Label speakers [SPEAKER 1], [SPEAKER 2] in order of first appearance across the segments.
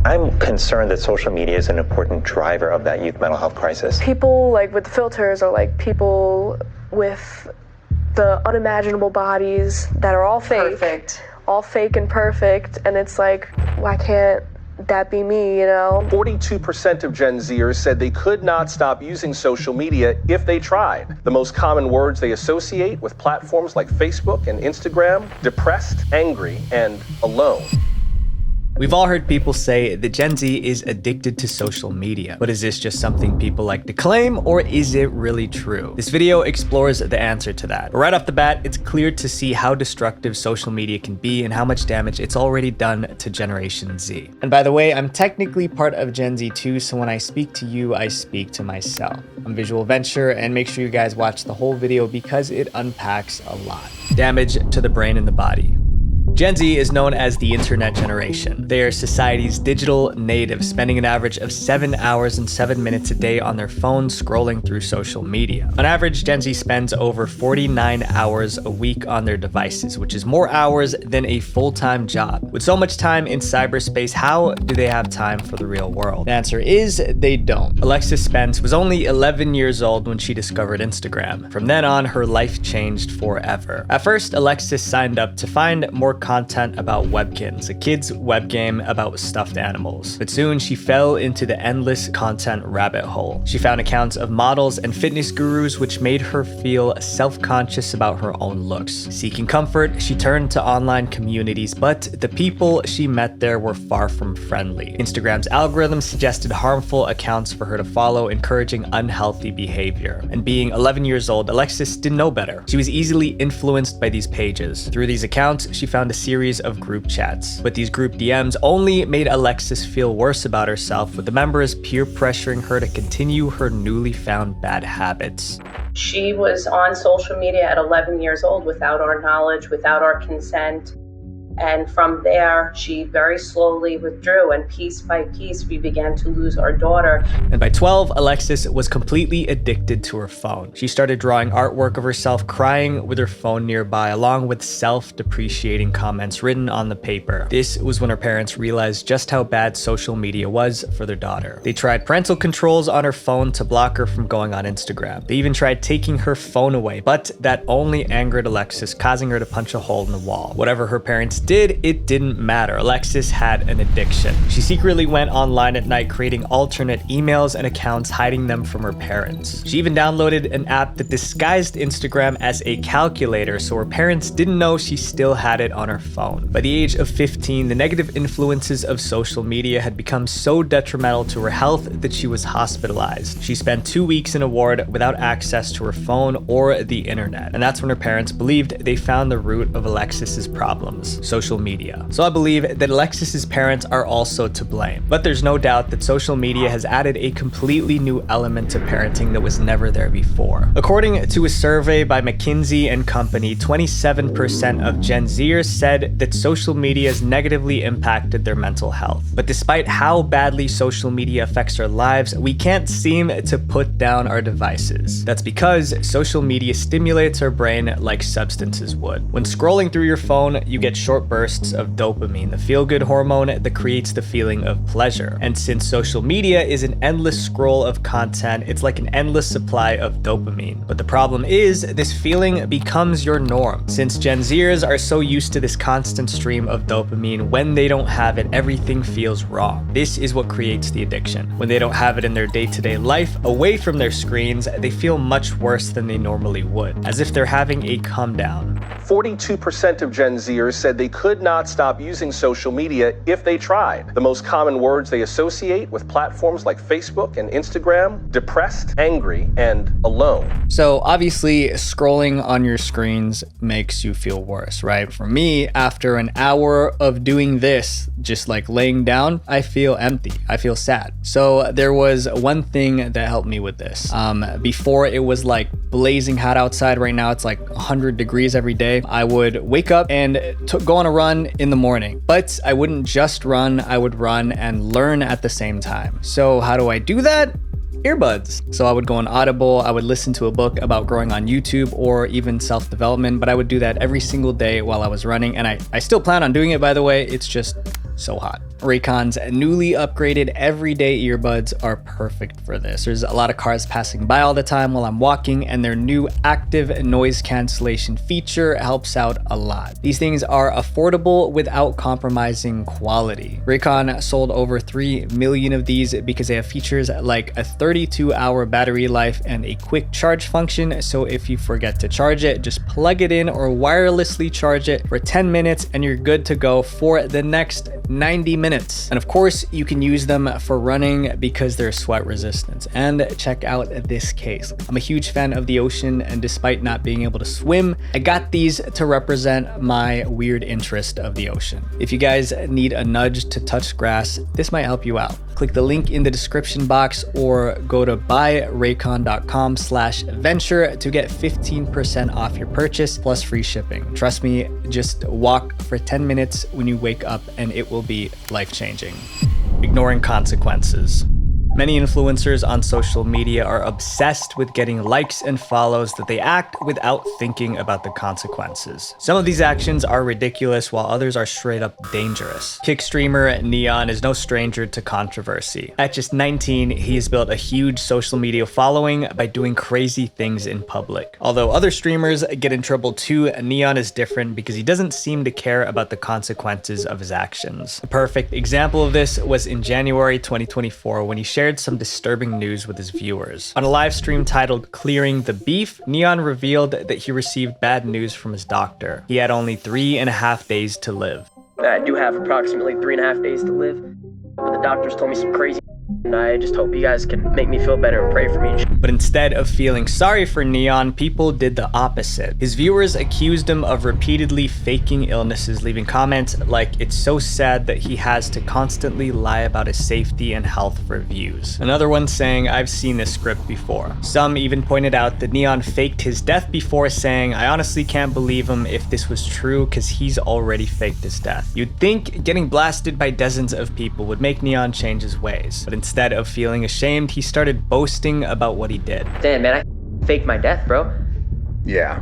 [SPEAKER 1] I'm concerned that social media is an important driver of that youth mental health crisis.
[SPEAKER 2] People like with filters are like people with the unimaginable bodies that are all fake.
[SPEAKER 3] Perfect.
[SPEAKER 2] All fake and perfect, and it's like, why can't that be me, you know?
[SPEAKER 4] 42% of Gen Zers said they could not stop using social media if they tried. The most common words they associate with platforms like Facebook and Instagram: depressed, angry, and alone.
[SPEAKER 5] We've all heard people say that Gen Z is addicted to social media, but is this just something people like to claim, or is it really true? This video explores the answer to that. But right off the bat, it's clear to see how destructive social media can be and how much damage it's already done to Generation Z. And by the way, I'm technically part of Gen Z too, so when I speak to you, I speak to myself. I'm Visual Venture, and make sure you guys watch the whole video because it unpacks a lot. Damage to the brain and the body. Gen Z is known as the internet generation. They are society's digital natives, spending an average of 7 hours and 7 minutes a day on their phones scrolling through social media. On average, Gen Z spends over 49 hours a week on their devices, which is more hours than a full-time job. With so much time in cyberspace, how do they have time for the real world? The answer is they don't. Alexis Spence was only 11 years old when she discovered Instagram. From then on, her life changed forever. At first, Alexis signed up to find more content about Webkinz, a kid's web game about stuffed animals. But soon she fell into the endless content rabbit hole. She found accounts of models and fitness gurus, which made her feel self-conscious about her own looks. Seeking comfort, she turned to online communities, but the people she met there were far from friendly. Instagram's algorithm suggested harmful accounts for her to follow, encouraging unhealthy behavior. And being 11 years old, Alexis didn't know better. She was easily influenced by these pages. Through these accounts, she found a series of group chats. But these group DMs only made Alexis feel worse about herself, with the members peer pressuring her to continue her newly found bad habits.
[SPEAKER 3] She was on social media at 11 years old without our knowledge, without our consent. And from there, she very slowly withdrew, and piece by piece, we began to lose our daughter.
[SPEAKER 5] And by 12, Alexis was completely addicted to her phone. She started drawing artwork of herself crying with her phone nearby, along with self-depreciating comments written on the paper. This was when her parents realized just how bad social media was for their daughter. They tried parental controls on her phone to block her from going on Instagram. They even tried taking her phone away, but that only angered Alexis, causing her to punch a hole in the wall. Whatever her parents did, it didn't matter. Alexis had an addiction. She secretly went online at night, creating alternate emails and accounts, hiding them from her parents. She even downloaded an app that disguised Instagram as a calculator, so her parents didn't know she still had it on her phone. By the age of 15, the negative influences of social media had become so detrimental to her health that she was hospitalized. She spent 2 weeks in a ward without access to her phone or the internet. And that's when her parents believed they found the root of Alexis's problems: social media. So I believe that Alexis's parents are also to blame. But there's no doubt that social media has added a completely new element to parenting that was never there before. According to a survey by McKinsey and Company, 27% of Gen Zers said that social media has negatively impacted their mental health. But despite how badly social media affects our lives, we can't seem to put down our devices. That's because social media stimulates our brain like substances would. When scrolling through your phone, you get short bursts of dopamine, the feel-good hormone that creates the feeling of pleasure. And since social media is an endless scroll of content, it's like an endless supply of dopamine. But the problem is, this feeling becomes your norm. Since Gen Zers are so used to this constant stream of dopamine, when they don't have it, everything feels wrong. This is what creates the addiction. When they don't have it in their day-to-day life, away from their screens, they feel much worse than they normally would, as if they're having a come down.
[SPEAKER 4] 42% of Gen Zers said they could not stop using social media if they tried. The most common words they associate with platforms like Facebook and Instagram: depressed, angry, and alone.
[SPEAKER 5] So obviously, scrolling on your screens makes you feel worse, right? For me, after an hour of doing this, just like laying down, I feel empty. I feel sad. So there was one thing that helped me with this. Before it was like blazing hot outside. Right now it's like 100 degrees every day. I would wake up and go on a run in the morning, but I wouldn't just run. I would run and learn at the same time. So how do I do that? Earbuds. So I would go on Audible, I would listen to a book about growing on YouTube or even self-development, but I would do that every single day while I was running, and I still plan on doing it, by the way. It's just so hot. Raycon's newly upgraded everyday earbuds are perfect for this. There's a lot of cars passing by all the time while I'm walking, and their new active noise cancellation feature helps out a lot. These things are affordable without compromising quality. Raycon sold over 3 million of these because they have features like a 32-hour battery life and a quick charge function, so if you forget to charge it, just plug it in or wirelessly charge it for 10 minutes and you're good to go for the next 90 minutes. And of course, you can use them for running because they're sweat resistant. And check out this case. I'm a huge fan of the ocean, and despite not being able to swim, I got these to represent my weird interest of the ocean. If you guys need a nudge to touch grass, this might help you out. Click the link in the description box or go to buyraycon.com/venture to get 15% off your purchase plus free shipping. Trust me, just walk for 10 minutes when you wake up and it will be life-changing. Ignoring consequences. Many influencers on social media are obsessed with getting likes and follows that they act without thinking about the consequences. Some of these actions are ridiculous while others are straight up dangerous. Kick streamer Neon is no stranger to controversy. At just 19, he has built a huge social media following by doing crazy things in public. Although other streamers get in trouble too, Neon is different because he doesn't seem to care about the consequences of his actions. A perfect example of this was in January 2024 when he shared some disturbing news with his viewers. On a live stream titled Clearing the Beef, Neon revealed that he received bad news from his doctor. He had only 3.5 days to live.
[SPEAKER 6] I do have approximately 3.5 days to live, but the doctors told me some crazy and I just hope you guys can make me feel better and pray for me.
[SPEAKER 5] But instead of feeling sorry for Neon, people did the opposite. His viewers accused him of repeatedly faking illnesses, leaving comments like, "It's so sad that he has to constantly lie about his safety and health for views." Another one saying, "I've seen this script before." Some even pointed out that Neon faked his death before, saying, "I honestly can't believe him if this was true because he's already faked his death." You'd think getting blasted by dozens of people would make Neon change his ways, but instead of feeling ashamed, he started boasting about what he did.
[SPEAKER 6] Damn, man, I faked my death, bro.
[SPEAKER 7] Yeah.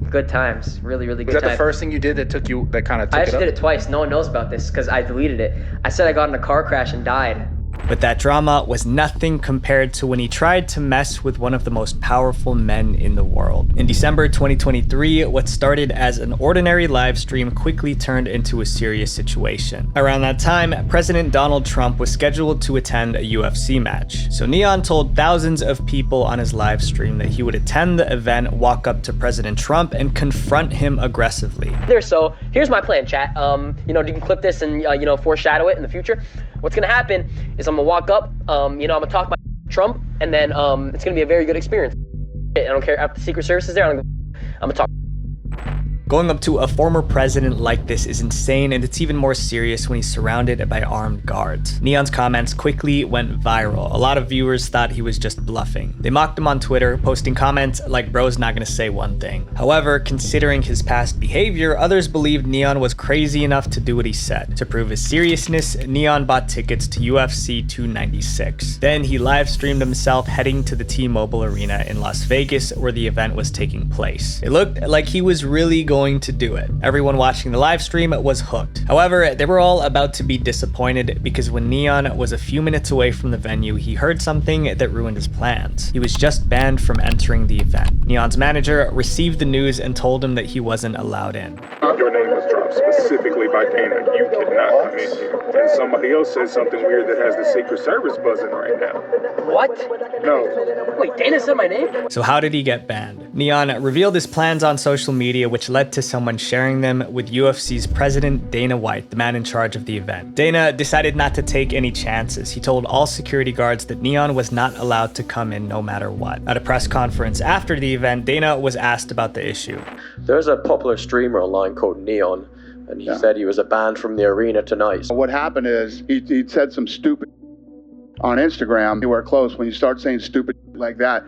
[SPEAKER 6] Good times, really, really good
[SPEAKER 7] Was that
[SPEAKER 6] times.
[SPEAKER 7] the first thing you did that took you, that kind of took
[SPEAKER 6] I
[SPEAKER 7] it
[SPEAKER 6] actually
[SPEAKER 7] up?
[SPEAKER 6] did it twice. No one knows about this because I deleted it. I said I got in a car crash and died.
[SPEAKER 5] But that drama was nothing compared to when he tried to mess with one of the most powerful men in the world. In December 2023, what started as an ordinary live stream quickly turned into a serious situation. Around that time, President Donald Trump was scheduled to attend a UFC match. So Neon told thousands of people on his live stream that he would attend the event, walk up to President Trump, and confront him aggressively.
[SPEAKER 6] So here's my plan, chat. You can clip this and foreshadow it in the future. What's gonna happen is I'm gonna walk up, I'm gonna talk about Trump, and then it's gonna be a very good experience. I don't care if the Secret Service is there, I'm gonna talk.
[SPEAKER 5] Going up to a former president like this is insane, and it's even more serious when he's surrounded by armed guards. Neon's comments quickly went viral. A lot of viewers thought he was just bluffing. They mocked him on Twitter, posting comments like, "Bro's not gonna say one thing." However, considering his past behavior, others believed Neon was crazy enough to do what he said. To prove his seriousness, Neon bought tickets to UFC 296. Then he live streamed himself heading to the T-Mobile Arena in Las Vegas where the event was taking place. It looked like he was really going to do it. Everyone watching the live stream was hooked. However, they were all about to be disappointed because when Neon was a few minutes away from the venue, he heard something that ruined his plans. He was just banned from entering the event. Neon's manager received the news and told him that he wasn't allowed in.
[SPEAKER 8] Your name was dropped specifically by Dana. You cannot come in here. And somebody else said something weird that has the Secret Service buzzing right now.
[SPEAKER 6] What?
[SPEAKER 8] No.
[SPEAKER 6] Wait, Dana said my name?
[SPEAKER 5] So how did he get banned? Neon revealed his plans on social media, which led to someone sharing them with UFC's president, Dana White, the man in charge of the event. Dana decided not to take any chances. He told all security guards that Neon was not allowed to come in no matter what. At a press conference after the event, Dana was asked about the issue.
[SPEAKER 9] There's a popular streamer online called Neon, and he said he was banned from the arena tonight.
[SPEAKER 10] What happened is he said some stupid on Instagram. You wear clothes. When you start saying stupid like that,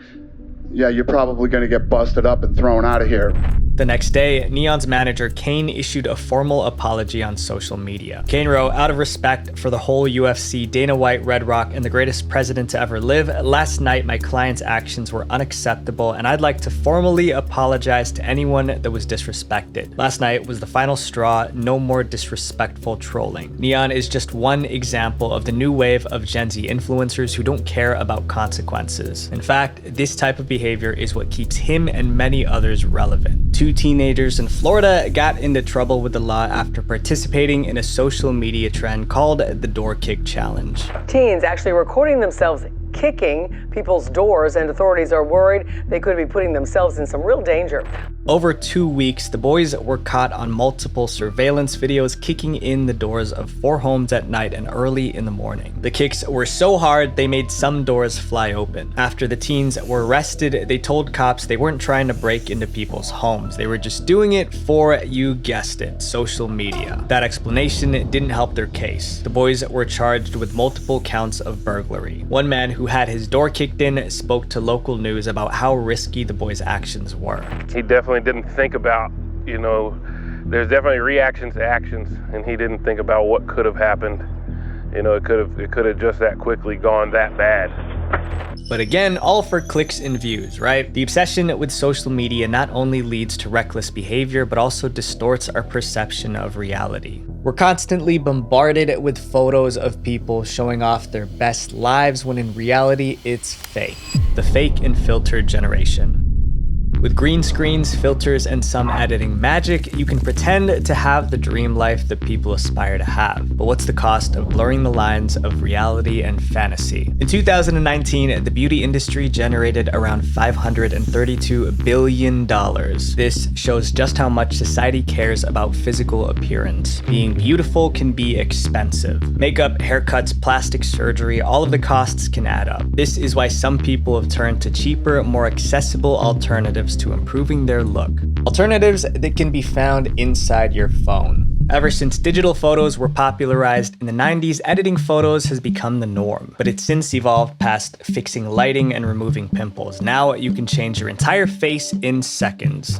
[SPEAKER 10] yeah, you're probably going to get busted up and thrown out of here.
[SPEAKER 5] The next day, Neon's manager Kane issued a formal apology on social media. Kane wrote, "Out of respect for the whole UFC, Dana White, Red Rock, and the greatest president to ever live, last night my client's actions were unacceptable and I'd like to formally apologize to anyone that was disrespected. Last night was the final straw, no more disrespectful trolling." Neon is just one example of the new wave of Gen Z influencers who don't care about consequences. In fact, this type of behavior is what keeps him and many others relevant. Two teenagers in Florida got into trouble with the law after participating in a social media trend called the Door Kick Challenge.
[SPEAKER 11] Teens actually recording themselves kicking people's doors, and authorities are worried they could be putting themselves in some real danger.
[SPEAKER 5] Over 2 weeks, the boys were caught on multiple surveillance videos kicking in the doors of 4 homes at night and early in the morning. The kicks were so hard they made some doors fly open. After the teens were arrested, they told cops they weren't trying to break into people's homes. They were just doing it for, you guessed it, social media. That explanation didn't help their case. The boys were charged with multiple counts of burglary. One man who had his door kicked in spoke to local news about how risky the boys' actions were.
[SPEAKER 12] He definitely didn't think about, there's definitely reactions to actions, and he didn't think about what could have happened. It could have just that quickly gone that bad.
[SPEAKER 5] But again, all for clicks and views, right? The obsession with social media not only leads to reckless behavior, but also distorts our perception of reality. We're constantly bombarded with photos of people showing off their best lives when in reality, it's fake. The fake and filtered generation. With green screens, filters, and some editing magic, you can pretend to have the dream life that people aspire to have. But what's the cost of blurring the lines of reality and fantasy? In 2019, the beauty industry generated around $532 billion. This shows just how much society cares about physical appearance. Being beautiful can be expensive. Makeup, haircuts, plastic surgery, all of the costs can add up. This is why some people have turned to cheaper, more accessible alternatives to improving their look. Alternatives that can be found inside your phone. Ever since digital photos were popularized in the 90s, editing photos has become the norm, but it's since evolved past fixing lighting and removing pimples. Now you can change your entire face in seconds.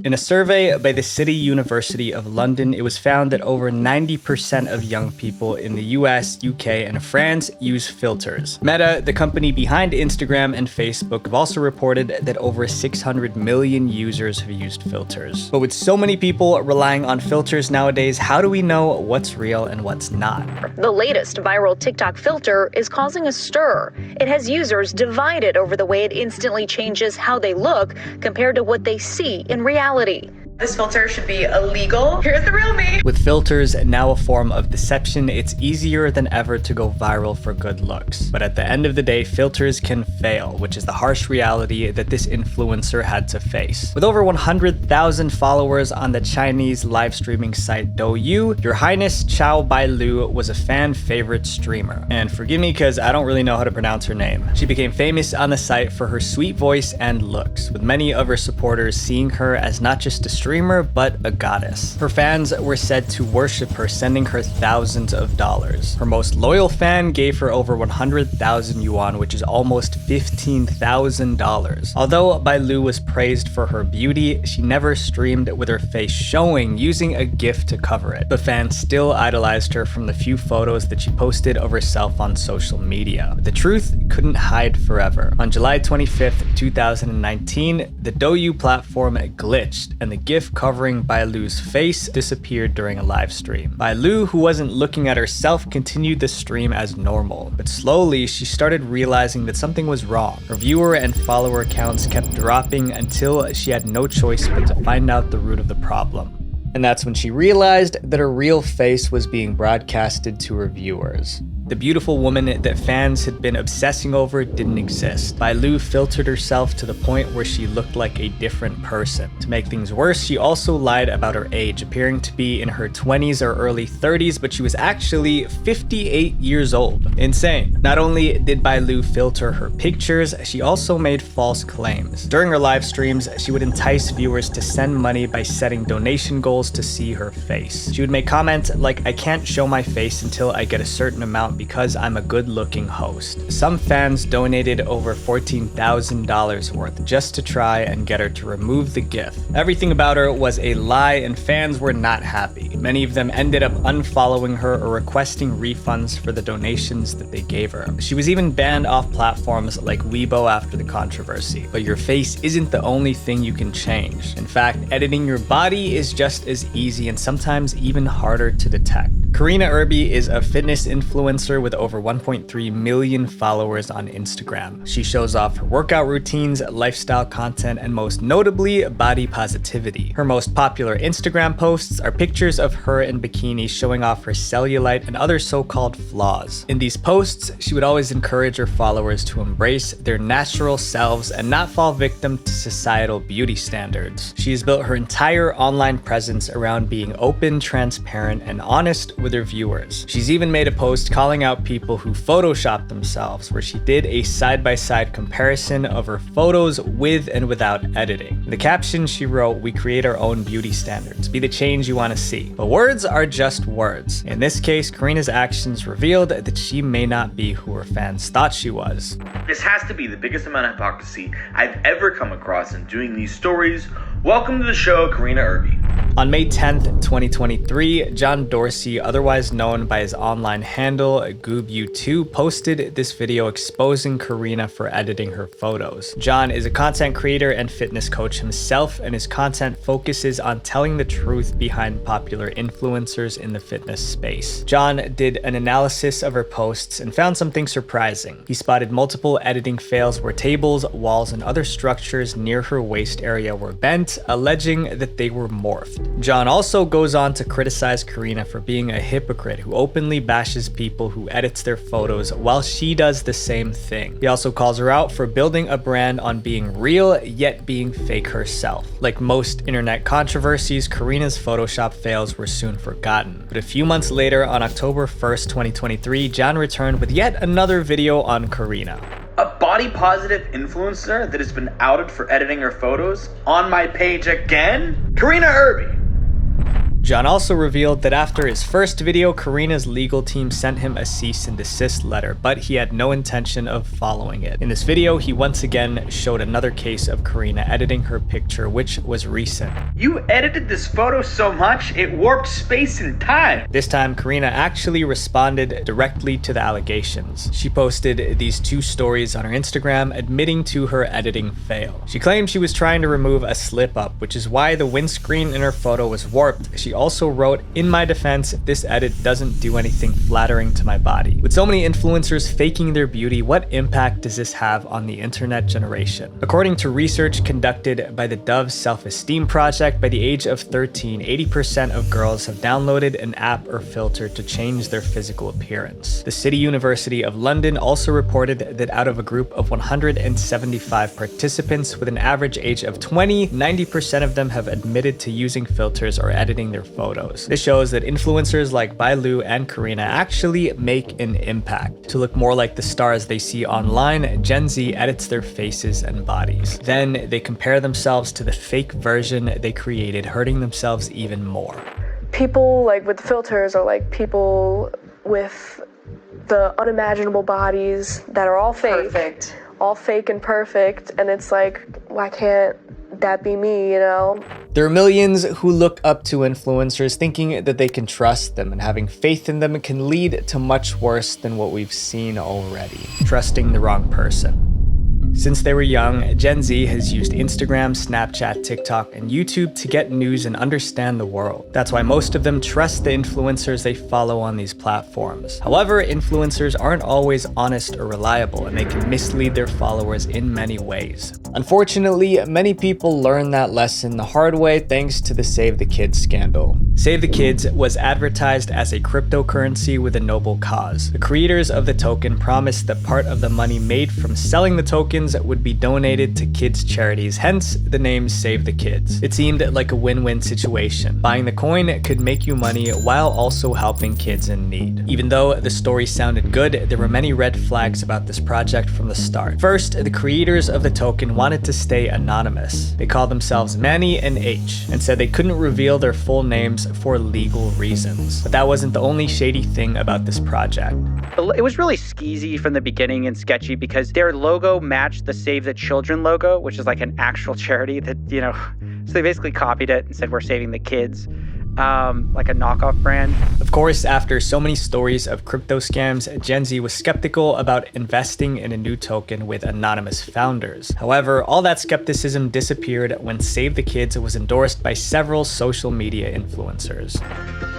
[SPEAKER 5] In a survey by the City University of London, it was found that over 90% of young people in the US, UK, and France use filters. Meta, the company behind Instagram and Facebook, have also reported that over 600 million users have used filters. But with so many people relying on filters nowadays, how do we know what's real and what's not?
[SPEAKER 13] The latest viral TikTok filter is causing a stir. It has users divided over the way it instantly changes how they look compared to what they see in reality.
[SPEAKER 14] This filter should be illegal. Here's the real me.
[SPEAKER 5] With filters now a form of deception, it's easier than ever to go viral for good looks. But at the end of the day, filters can fail, which is the harsh reality that this influencer had to face. With over 100,000 followers on the Chinese live streaming site Douyu, Your Highness Chow Bailu was a fan favorite streamer. And forgive me because I don't really know how to pronounce her name. She became famous on the site for her sweet voice and looks, with many of her supporters seeing her as not just a streamer, but a goddess. Her fans were said to worship her, sending her thousands of dollars. Her most loyal fan gave her over 100,000 yuan, which is almost $15,000. Although Bailu was praised for her beauty, she never streamed with her face showing, using a GIF to cover it. But fans still idolized her from the few photos that she posted of herself on social media. But the truth couldn't hide forever. On July 25th, 2019, the Douyu platform glitched, and the GIF covering Bailu's face disappeared during a live stream. Bailu, who wasn't looking at herself, continued the stream as normal, but slowly she started realizing that something was wrong. Her viewer and follower counts kept dropping until she had no choice but to find out the root of the problem. And that's when she realized that her real face was being broadcasted to her viewers. The beautiful woman that fans had been obsessing over didn't exist. Bailu filtered herself to the point where she looked like a different person. To make things worse, she also lied about her age, appearing to be in her 20s or early 30s, but she was actually 58 years old. Insane. Not only did Bailu filter her pictures, she also made false claims. During her live streams, she would entice viewers to send money by setting donation goals goals to see her face. She would make comments like, "I can't show my face until I get a certain amount because I'm a good-looking host." Some fans donated over $14,000 worth just to try and get her to remove the GIF. Everything about her was a lie and fans were not happy. Many of them ended up unfollowing her or requesting refunds for the donations that they gave her. She was even banned off platforms like Weibo after the controversy. But your face isn't the only thing you can change. In fact, editing your body is just as easy and sometimes even harder to detect. Karina Irby is a fitness influencer with over 1.3 million followers on Instagram. She shows off her workout routines, lifestyle content, and most notably, body positivity. Her most popular Instagram posts are pictures of her in bikinis showing off her cellulite and other so-called flaws. In these posts, she would always encourage her followers to embrace their natural selves and not fall victim to societal beauty standards. She has built her entire online presence around being open, transparent, and honest with her viewers. She's even made a post calling out people who Photoshop themselves, where she did a side-by-side comparison of her photos with and without editing. In the caption, she wrote, "We create our own beauty standards. Be the change you want to see." But words are just words. In this case, Karina's actions revealed that she may not be who her fans thought she was.
[SPEAKER 15] This has to be the biggest amount of hypocrisy I've ever come across in doing these stories. Welcome to the show, Karina Irby.
[SPEAKER 5] On May 10th, 2023, John Dorsey, otherwise known by his online handle GoobU2, posted this video exposing Karina for editing her photos. John is a content creator and fitness coach himself, and his content focuses on telling the truth behind popular influencers in the fitness space. John did an analysis of her posts and found something surprising. He spotted multiple editing fails where tables, walls, and other structures near her waist area were bent, alleging that they were morphed. John also goes on to criticize Karina for being a hypocrite who openly bashes people who edits their photos while she does the same thing. He also calls her out for building a brand on being real yet being fake herself. Like most internet controversies, Karina's Photoshop fails were soon forgotten. But a few months later, on October 1st, 2023, John returned with yet another video on Karina.
[SPEAKER 15] A body positive influencer that has been outed for editing her photos on my page again? Karina Irby.
[SPEAKER 5] John also revealed that after his first video, Karina's legal team sent him a cease and desist letter, but he had no intention of following it. In this video, he once again showed another case of Karina editing her picture, which was recent.
[SPEAKER 15] "You edited this photo so much, it warped space and time."
[SPEAKER 5] This time, Karina actually responded directly to the allegations. She posted these two stories on her Instagram admitting to her editing fail. She claimed she was trying to remove a slip-up, which is why the windscreen in her photo was warped. She also wrote, "In my defense, this edit doesn't do anything flattering to my body." With so many influencers faking their beauty, what impact does this have on the internet generation? According to research conducted by the Dove Self-Esteem Project, by the age of 13, 80% of girls have downloaded an app or filter to change their physical appearance. The City University of London also reported that out of a group of 175 participants with an average age of 20, 90% of them have admitted to using filters or editing their photos. This shows that influencers like Bailu and Karina actually make an impact. To look more like the stars they see online, Gen Z edits their faces and bodies. Then they compare themselves to the fake version they created, hurting themselves even more.
[SPEAKER 2] People like with filters are like people with the unimaginable bodies that are all fake. All fake and perfect, and it's like, why can't that be me, you know?
[SPEAKER 5] There are millions who look up to influencers thinking that they can trust them, and having faith in them can lead to much worse than what we've seen already. Trusting the wrong person. Since they were young, Gen Z has used Instagram, Snapchat, TikTok, and YouTube to get news and understand the world. That's why most of them trust the influencers they follow on these platforms. However, influencers aren't always honest or reliable, and they can mislead their followers in many ways. Unfortunately, many people learn that lesson the hard way thanks to the Save the Kids scandal. Save the Kids was advertised as a cryptocurrency with a noble cause. The creators of the token promised that part of the money made from selling the tokens would be donated to kids' charities, hence the name Save the Kids. It seemed like a win-win situation. Buying the coin could make you money while also helping kids in need. Even though the story sounded good, there were many red flags about this project from the start. First, the creators of the token wanted to stay anonymous. They called themselves Manny and H and said they couldn't reveal their full names for legal reasons. But that wasn't the only shady thing about this project.
[SPEAKER 16] It was really skeezy from the beginning and sketchy because their logo matched the Save the Children logo, which is like an actual charity that, so they basically copied it and said, we're saving the kids. Like a knockoff brand.
[SPEAKER 5] Of course, after so many stories of crypto scams, Gen Z was skeptical about investing in a new token with anonymous founders. However, all that skepticism disappeared when Save the Kids was endorsed by several social media influencers.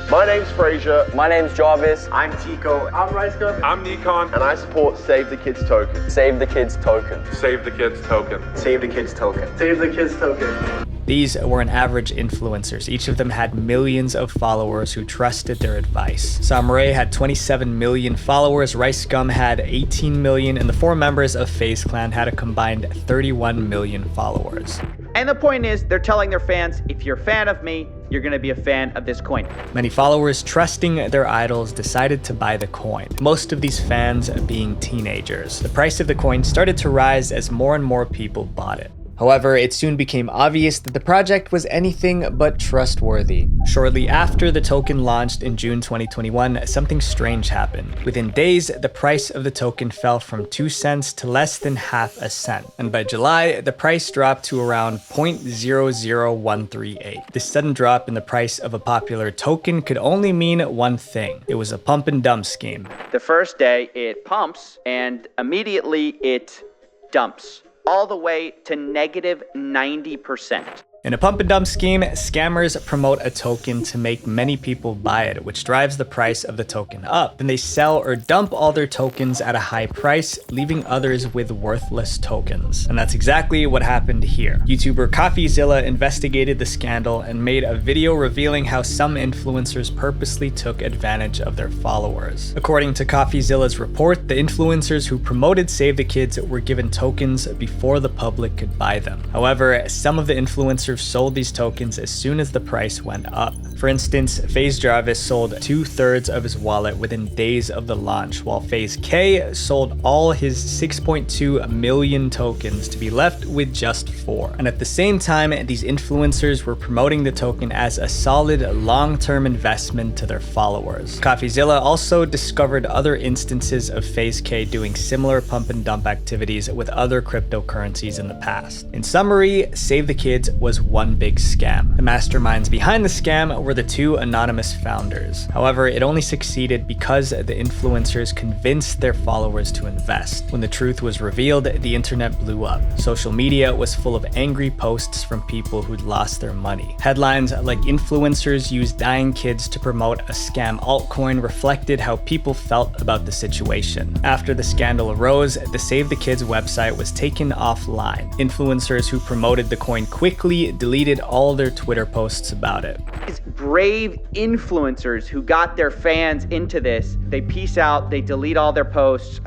[SPEAKER 17] My name's Frazier.
[SPEAKER 18] My name's Jarvis.
[SPEAKER 17] I'm Tico.
[SPEAKER 18] I'm Ricecup.
[SPEAKER 17] I'm Nikon. And I support Save the Kids token.
[SPEAKER 18] Save the Kids token.
[SPEAKER 12] Save the Kids token.
[SPEAKER 17] Save the Kids token.
[SPEAKER 18] Save the Kids token.
[SPEAKER 5] These weren't average influencers. Each of them had millions of followers who trusted their advice. Samurai had 27 million followers, Rice Gum had 18 million, and the 4 members of FaZe Clan had a combined 31 million followers.
[SPEAKER 16] And the point is, they're telling their fans, if you're a fan of me, you're gonna be a fan of this coin.
[SPEAKER 5] Many followers, trusting their idols, decided to buy the coin, most of these fans being teenagers. The price of the coin started to rise as more and more people bought it. However, it soon became obvious that the project was anything but trustworthy. Shortly after the token launched in June 2021, something strange happened. Within days, the price of the token fell from 2 cents to less than half a cent. And by July, the price dropped to around 0.00138. This sudden drop in the price of a popular token could only mean one thing. It was a pump and dump scheme.
[SPEAKER 16] The first day, it pumps, and immediately it dumps. All the way to negative 90%.
[SPEAKER 5] In a pump and dump scheme, scammers promote a token to make many people buy it, which drives the price of the token up. Then they sell or dump all their tokens at a high price, leaving others with worthless tokens. And that's exactly what happened here. YouTuber CoffeeZilla investigated the scandal and made a video revealing how some influencers purposely took advantage of their followers. According to CoffeeZilla's report, the influencers who promoted Save the Kids were given tokens before the public could buy them. However, some of the influencers sold these tokens as soon as the price went up. For instance, FaZe Jarvis sold 2/3 of his wallet within days of the launch, while FaZe K sold all his 6.2 million tokens to be left with just 4. And at the same time, these influencers were promoting the token as a solid long-term investment to their followers. CoffeeZilla also discovered other instances of FaZe K doing similar pump and dump activities with other cryptocurrencies in the past. In summary, Save the Kids was one big scam. The masterminds behind the scam were the 2 anonymous founders. However, it only succeeded because the influencers convinced their followers to invest. When the truth was revealed, the internet blew up. Social media was full of angry posts from people who'd lost their money. Headlines like "Influencers use dying kids to promote a scam altcoin" reflected how people felt about the situation. After the scandal arose, the Save the Kids website was taken offline. Influencers who promoted the coin quickly deleted all their Twitter posts about it.
[SPEAKER 16] These brave influencers who got their fans into this, they peace out, they delete all their posts,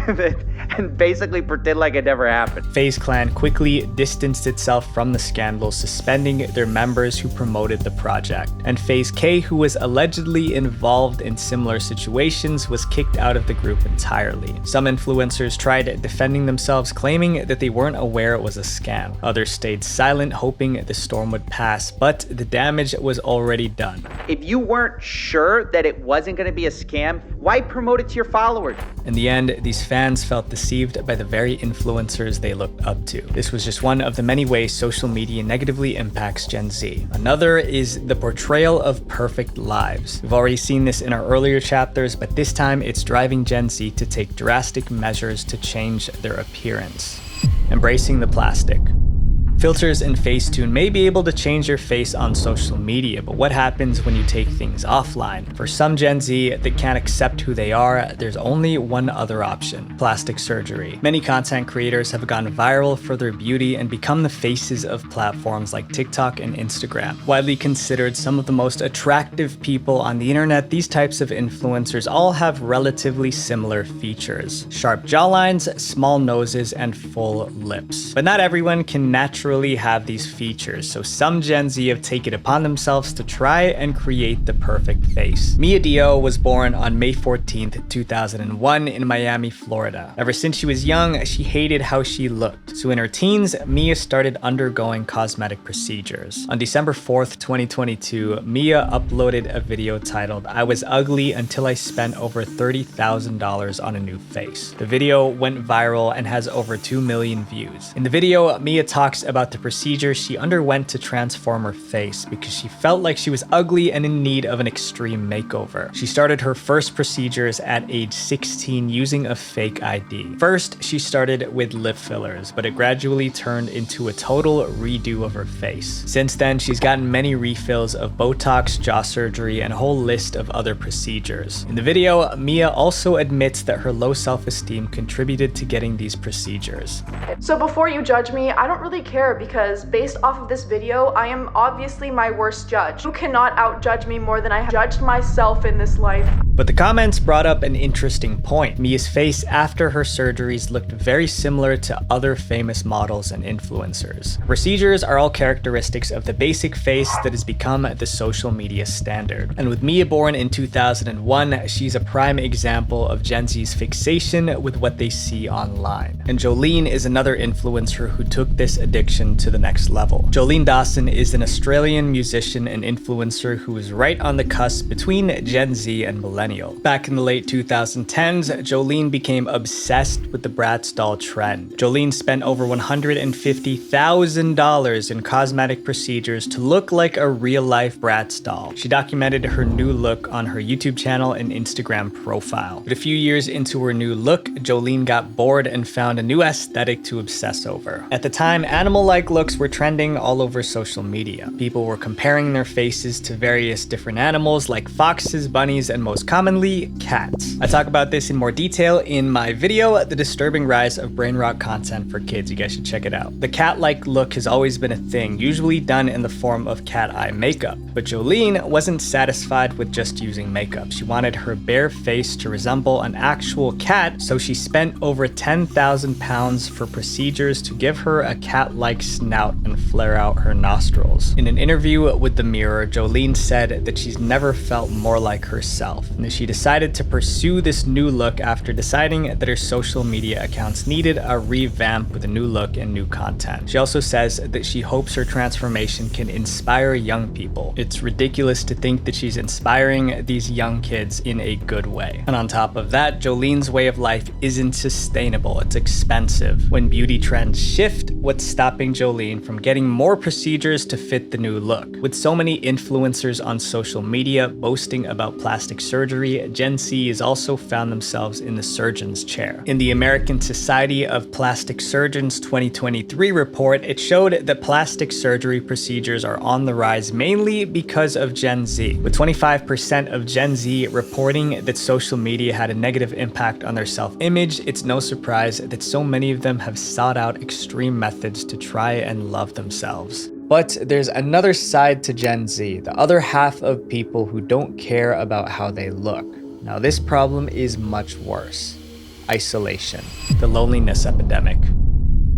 [SPEAKER 16] and basically pretend like it never happened.
[SPEAKER 5] FaZe Clan quickly distanced itself from the scandal, suspending their members who promoted the project. And FaZe K, who was allegedly involved in similar situations, was kicked out of the group entirely. Some influencers tried defending themselves, claiming that they weren't aware it was a scam. Others stayed silent, hoping the storm would pass, but the damage was already done.
[SPEAKER 16] If you weren't sure that it wasn't going to be a scam, why promote it to your followers?
[SPEAKER 5] In the end, these fans felt deceived by the very influencers they looked up to. This was just one of the many ways social media negatively impacts Gen Z. Another is the portrayal of perfect lives. We've already seen this in our earlier chapters, but this time it's driving Gen Z to take drastic measures to change their appearance. Embracing the plastic. Filters and Facetune may be able to change your face on social media, but what happens when you take things offline? For some Gen Z that can't accept who they are, there's only one other option: plastic surgery. Many content creators have gone viral for their beauty and become the faces of platforms like TikTok and Instagram. Widely considered some of the most attractive people on the internet, these types of influencers all have relatively similar features: sharp jawlines, small noses, and full lips. But not everyone can naturally naturally have these features, so some Gen Z have taken it upon themselves to try and create the perfect face. Mia Dio was born on May 14th, 2001 in Miami, Florida. Ever since she was young, she hated how she looked. So in her teens, Mia started undergoing cosmetic procedures. On December 4th, 2022, Mia uploaded a video titled, "I was ugly until I spent over $30,000 on a new face." The video went viral and has over 2 million views. In the video, Mia talks about the procedure she underwent to transform her face because she felt like she was ugly and in need of an extreme makeover. She started her first procedures at age 16 using a fake ID. First, she started with lip fillers, but it gradually turned into a total redo of her face. Since then, she's gotten many refills of Botox, jaw surgery, and a whole list of other procedures. In the video, Mia also admits that her low self-esteem contributed to getting these procedures.
[SPEAKER 19] So before you judge me, I don't really care because based off of this video, I am obviously my worst judge. You cannot outjudge me more than I have judged myself in this life.
[SPEAKER 5] But the comments brought up an interesting point. Mia's face after her surgeries looked very similar to other famous models and influencers. Procedures are all characteristics of the basic face that has become the social media standard. And with Mia born in 2001, she's a prime example of Gen Z's fixation with what they see online. And Jolene is another influencer who took this addiction to the next level. Jolene Dawson is an Australian musician and influencer who is right on the cusp between Gen Z and millennial. Back in the late 2010s, Jolene became obsessed with the Bratz doll trend. Jolene spent over $150,000 in cosmetic procedures to look like a real-life Bratz doll. She documented her new look on her YouTube channel and Instagram profile. But a few years into her new look, Jolene got bored and found a new aesthetic to obsess over. At the time, animal-like looks were trending all over social media. People were comparing their faces to various different animals like foxes, bunnies, and most commonly, cats. I talk about this in more detail in my video, The Disturbing Rise of Brain Rot Content for Kids. You guys should check it out. The cat-like look has always been a thing, usually done in the form of cat eye makeup. But Jolene wasn't satisfied with just using makeup. She wanted her bare face to resemble an actual cat, so she spent over 10,000 pounds for procedures to give her a cat-like snout and flare out her nostrils. In an interview with The Mirror, Jolene said that she's never felt more like herself, and that she decided to pursue this new look after deciding that her social media accounts needed a revamp with a new look and new content. She also says that she hopes her transformation can inspire young people. It's ridiculous to think that she's inspiring these young kids in a good way. And on top of that, Jolene's way of life isn't sustainable, it's expensive. When beauty trends shift, what's stopping Jolene from getting more procedures to fit the new look? With so many influencers on social media boasting about plastic surgery, Gen Z has also found themselves in the surgeon's chair. In the American Society of Plastic Surgeons 2023 report, it showed that plastic surgery procedures are on the rise mainly because of Gen Z, with 25% of Gen Z reporting that social media had a negative impact on their self-image. It's no surprise that so many of them have sought out extreme methods to try and love themselves. But there's another side to Gen Z, the other half of people who don't care about how they look. Now this problem is much worse. Isolation, the loneliness epidemic.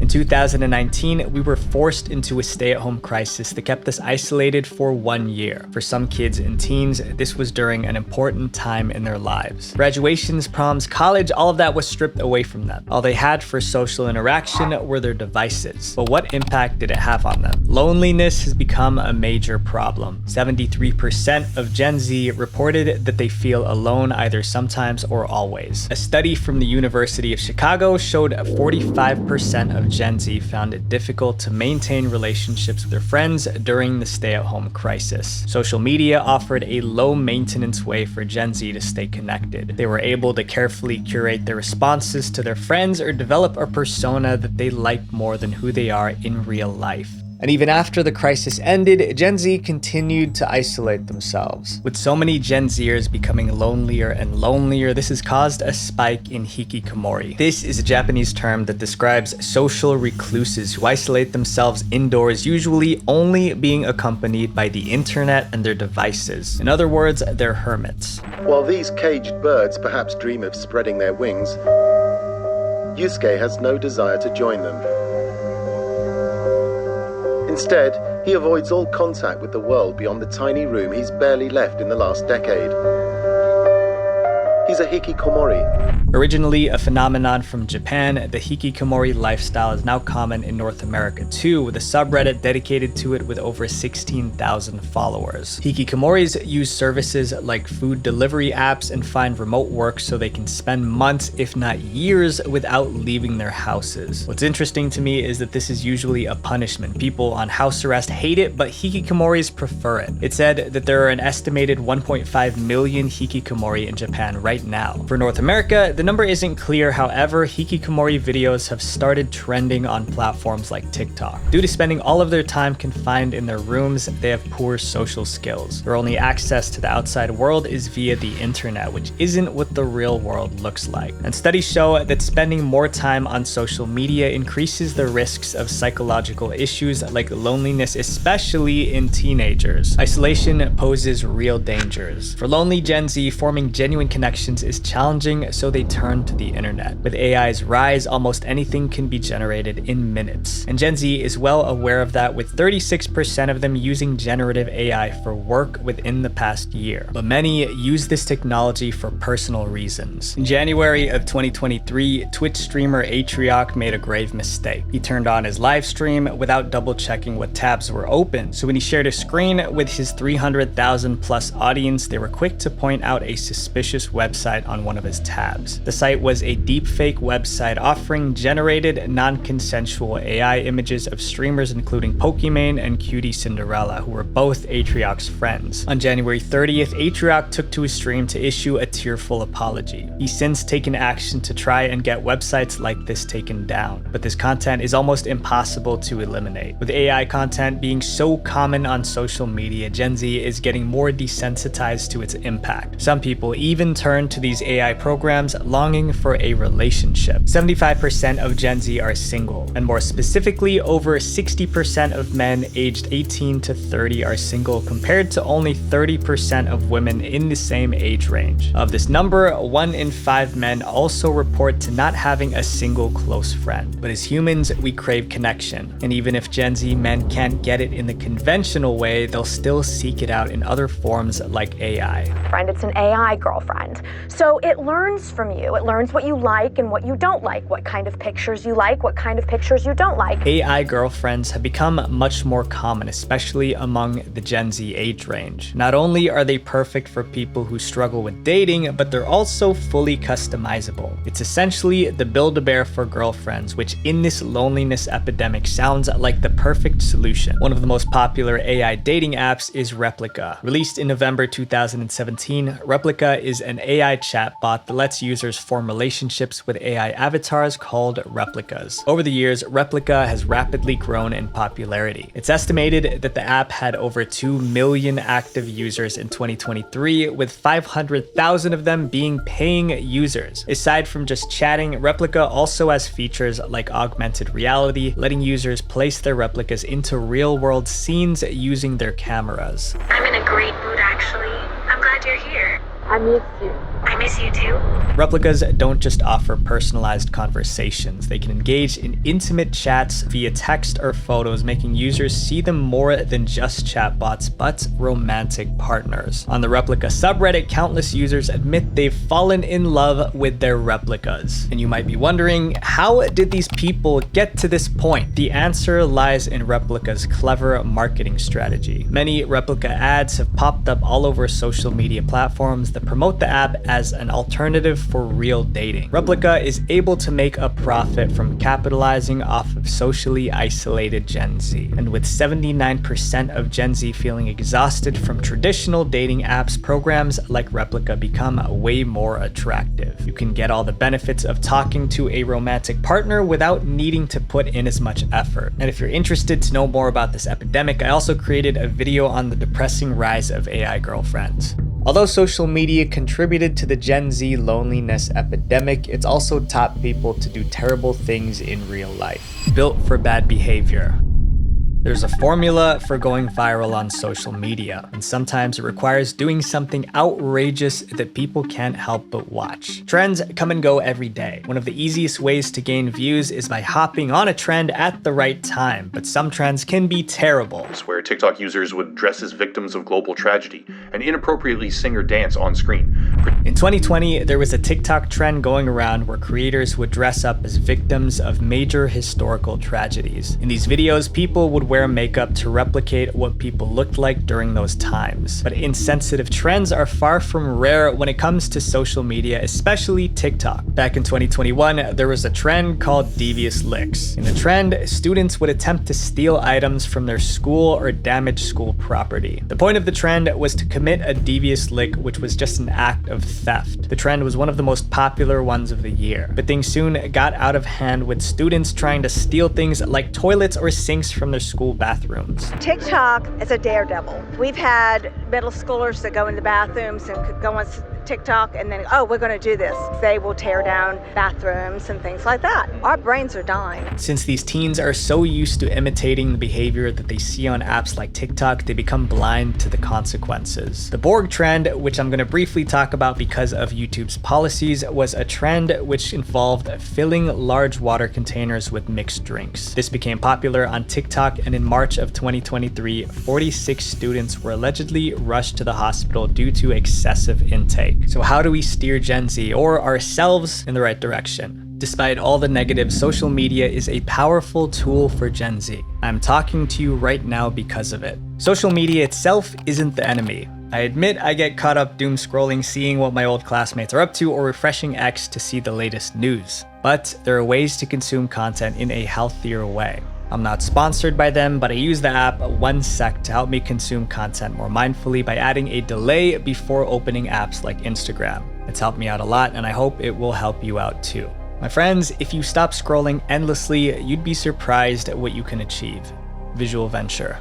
[SPEAKER 5] In 2019, we were forced into a stay-at-home crisis that kept us isolated for 1 year. For some kids and teens, this was during an important time in their lives. Graduations, proms, college, all of that was stripped away from them. All they had for social interaction were their devices. But what impact did it have on them? Loneliness has become a major problem. 73% of Gen Z reported that they feel alone either sometimes or always. A study from the University of Chicago showed 45% of Gen Z found it difficult to maintain relationships with their friends during the stay-at-home crisis. Social media offered a low-maintenance way for Gen Z to stay connected. They were able to carefully curate their responses to their friends or develop a persona that they liked more than who they are in real life. And even after the crisis ended, Gen Z continued to isolate themselves. With so many Gen Zers becoming lonelier and lonelier, this has caused a spike in hikikomori. This is a Japanese term that describes social recluses who isolate themselves indoors, usually only being accompanied by the internet and their devices. In other words, they're hermits.
[SPEAKER 20] While these caged birds perhaps dream of spreading their wings, Yusuke has no desire to join them. Instead, he avoids all contact with the world beyond the tiny room he's barely left in the last decade. He's a hikikomori.
[SPEAKER 5] Originally a phenomenon from Japan, the hikikomori lifestyle is now common in North America too, with a subreddit dedicated to it with over 16,000 followers. Hikikomoris use services like food delivery apps and find remote work so they can spend months, if not years, without leaving their houses. What's interesting to me is that this is usually a punishment. People on house arrest hate it, but hikikomoris prefer it. It said that there are an estimated 1.5 million hikikomori in Japan right now. For North America, the number isn't clear. However, hikikomori videos have started trending on platforms like TikTok. Due to spending all of their time confined in their rooms, they have poor social skills. Their only access to the outside world is via the internet, which isn't what the real world looks like. And studies show that spending more time on social media increases the risks of psychological issues like loneliness, especially in teenagers. Isolation poses real dangers. For lonely Gen Z, forming genuine connections is challenging, so they turn to the internet. With AI's rise, almost anything can be generated in minutes. And Gen Z is well aware of that, with 36% of them using generative AI for work within the past year. But many use this technology for personal reasons. In January of 2023, Twitch streamer Atrioc made a grave mistake. He turned on his live stream without double checking what tabs were open. So when he shared a screen with his 300,000 plus audience, they were quick to point out a suspicious website on one of his tabs. The site was a deepfake website offering generated non-consensual AI images of streamers including Pokimane and Cutie Cinderella, who were both Atrioc's friends. On January 30th, Atrioc took to his stream to issue a tearful apology. He's since taken action to try and get websites like this taken down, but this content is almost impossible to eliminate. With AI content being so common on social media, Gen Z is getting more desensitized to its impact. Some people even turn to these AI programs longing for a relationship. 75% of Gen Z are single, and more specifically, over 60% of men aged 18 to 30 are single, compared to only 30% of women in the same age range. Of this number, 1 in 5 men also report to not having a single close friend. But as humans, we crave connection, and even if Gen Z men can't get it in the conventional way, they'll still seek it out in other forms like AI.
[SPEAKER 21] Friend, it's an AI girlfriend. So it learns from you. It learns what you like and what you don't like, what kind of pictures you like, what kind of pictures you don't like.
[SPEAKER 5] AI girlfriends have become much more common, especially among the Gen Z age range. Not only are they perfect for people who struggle with dating, but they're also fully customizable. It's essentially the Build-A-Bear for girlfriends, which in this loneliness epidemic sounds like the perfect solution. One of the most popular AI dating apps is Replica. Released in November 2017, Replica is an AI chatbot that lets users form relationships with AI avatars called replicas. Over the years, Replica has rapidly grown in popularity. It's estimated that the app had over 2 million active users in 2023, with 500,000 of them being paying users. Aside from just chatting, Replica also has features like augmented reality, letting users place their replicas into real-world scenes using their cameras.
[SPEAKER 22] I'm in a great mood, actually. I'm glad you're here.
[SPEAKER 21] I miss you.
[SPEAKER 22] I miss you too.
[SPEAKER 5] Replicas don't just offer personalized conversations. They can engage in intimate chats via text or photos, making users see them more than just chatbots, but romantic partners. On the Replica subreddit, countless users admit they've fallen in love with their replicas. And you might be wondering, how did these people get to this point? The answer lies in Replica's clever marketing strategy. Many Replica ads have popped up all over social media platforms that promote the app as an alternative for real dating. Replica is able to make a profit from capitalizing off of socially isolated Gen Z. And with 79% of Gen Z feeling exhausted from traditional dating apps, programs like Replica become way more attractive. You can get all the benefits of talking to a romantic partner without needing to put in as much effort. And if you're interested to know more about this epidemic, I also created a video on the depressing rise of AI girlfriends. Although social media contributed to the Gen Z loneliness epidemic, it's also taught people to do terrible things in real life, built for bad behavior. There's a formula for going viral on social media, and sometimes it requires doing something outrageous that people can't help but watch. Trends come and go every day. One of the easiest ways to gain views is by hopping on a trend at the right time, but some trends can be terrible.
[SPEAKER 1] Where TikTok users would dress as victims of global tragedy and inappropriately sing or dance on screen.
[SPEAKER 5] In 2020, there was a TikTok trend going around where creators would dress up as victims of major historical tragedies. In these videos, people would wear makeup to replicate what people looked like during those times. But insensitive trends are far from rare when it comes to social media, especially TikTok. Back in 2021, there was a trend called devious licks. In the trend, students would attempt to steal items from their school or damage school property. The point of the trend was to commit a devious lick, which was just an act of theft. The trend was one of the most popular ones of the year, but things soon got out of hand with students trying to steal things like toilets or sinks from their school bathrooms.
[SPEAKER 3] TikTok is a daredevil. We've had middle schoolers that go in the bathrooms and go on TikTok and then, oh, we're going to do this. They will tear down bathrooms and things like that. Our brains are dying.
[SPEAKER 5] Since these teens are so used to imitating the behavior that they see on apps like TikTok, they become blind to the consequences. The Borg trend, which I'm going to briefly talk about because of YouTube's policies, was a trend which involved filling large water containers with mixed drinks. This became popular on TikTok, and in March of 2023, 46 students were allegedly rushed to the hospital due to excessive intake. So how do we steer Gen Z or ourselves in the right direction? Despite all the negatives, social media is a powerful tool for Gen Z. I'm talking to you right now because of it. Social media itself isn't the enemy. I admit I get caught up doom scrolling, seeing what my old classmates are up to, or refreshing X to see the latest news. But there are ways to consume content in a healthier way. I'm not sponsored by them, but I use the app OneSec to help me consume content more mindfully by adding a delay before opening apps like Instagram. It's helped me out a lot, and I hope it will help you out too. My friends, if you stop scrolling endlessly, you'd be surprised at what you can achieve. Visual Venture.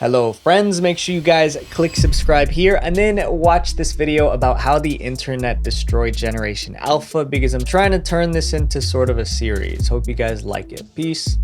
[SPEAKER 5] Hello friends, make sure you guys click subscribe here and then watch this video about how the internet destroyed Generation Alpha, because I'm trying to turn this into sort of a series. Hope you guys like it. Peace.